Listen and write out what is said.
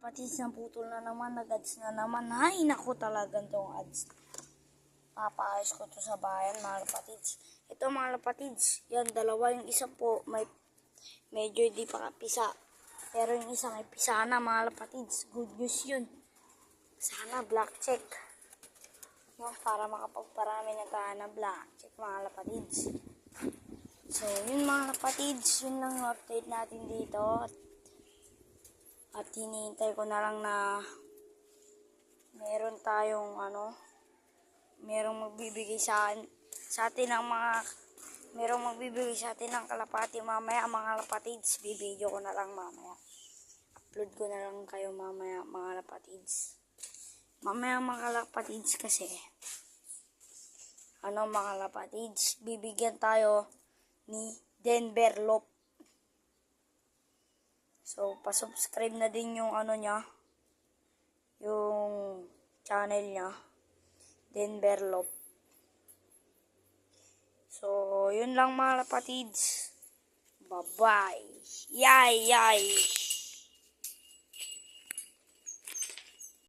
lapatids, naputol na naman, nag-ads na naman. Ay, naku talaga itong ads. Papaayos ko to sa bayan, mga lapatids. Ito mga lapatids, yan, dalawa. Yung isa po, medyo di pa pisa. Pero yung isa may pisa na, mga lapatids. Good news yun. Sana black check. No, para makapagparami na tayo na black check, mga lapatids. So, yun mga lapatids, yun lang yung update natin dito. At hinihintay ko na lang na meron tayong merong magbibigay sa atin ng merong magbibigay sa atin ng kalapati mamaya, mga lapatids. Bibidyo ko na lang mamaya. Upload ko na lang kayo mamaya, mga lapatids. Mamaya mga lapatids kasi mga lapatids, bibigyan tayo ni Denver Lop. So, pa-subscribe na din yung niya, yung channel niya, Denver Lop. So, yun lang mga lapatids. Bye-bye. Yay!